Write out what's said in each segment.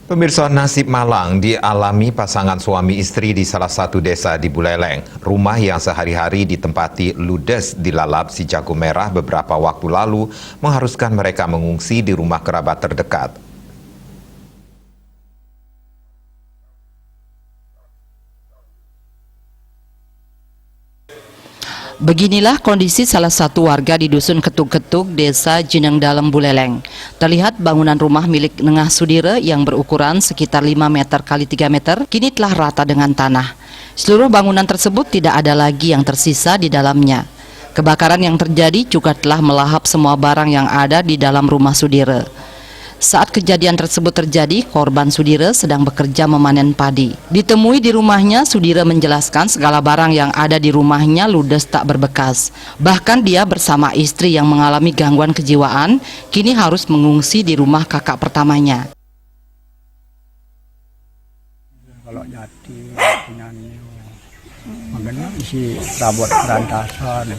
Pemirsa, nasib malang dialami pasangan suami istri di salah satu desa di Buleleng. Rumah yang sehari-hari ditempati ludes dilalap si jago merah beberapa waktu lalu mengharuskan mereka mengungsi di rumah kerabat terdekat. Beginilah kondisi salah satu warga di Dusun Ketuk-Ketuk, Desa Jineng Dalem, Buleleng. Terlihat bangunan rumah milik Nengah Sudire yang berukuran sekitar 5 meter kali 3 meter kini telah rata dengan tanah. Seluruh bangunan tersebut tidak ada lagi yang tersisa di dalamnya. Kebakaran yang terjadi juga telah melahap semua barang yang ada di dalam rumah Sudire. Saat kejadian tersebut terjadi, korban Sudire sedang bekerja memanen padi. Ditemui di rumahnya, Sudire menjelaskan segala barang yang ada di rumahnya ludes tak berbekas. Bahkan dia bersama istri yang mengalami gangguan kejiwaan, kini harus mengungsi di rumah kakak pertamanya. Kalau jati penyanyi, makanya isi rabot berantasan.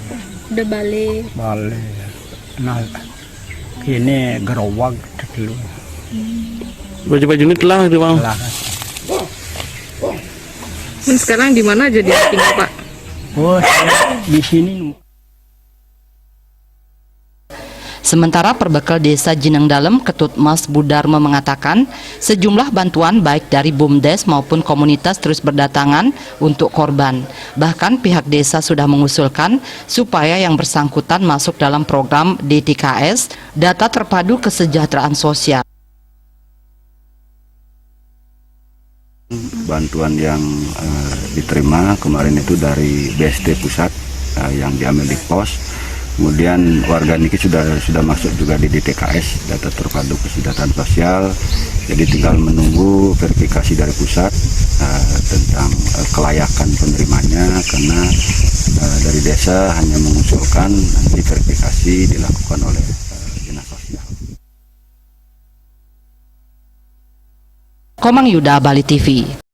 Udah balik. Nah, kini gerowak dulu. Baju-baju ini telah itu bang. Sekarang di mana aja dia tinggal, Pak? Oh, saya di sini. Sementara Perbekal Desa Jineng Dalem, Ketut Mas Budarma mengatakan sejumlah bantuan baik dari BUMDes maupun komunitas terus berdatangan untuk korban. Bahkan pihak desa sudah mengusulkan supaya yang bersangkutan masuk dalam program DTKS, Data Terpadu Kesejahteraan Sosial. Bantuan yang diterima kemarin itu dari BSD pusat yang diambil di pos. Kemudian warga niki sudah masuk juga di DTKS, Data Terpadu Kesejahteraan Sosial. Jadi tinggal menunggu verifikasi dari pusat tentang kelayakan penerimanya, karena dari desa hanya mengusulkan nanti verifikasi dilakukan oleh dinas sosial. Komang Yuda, Bali TV.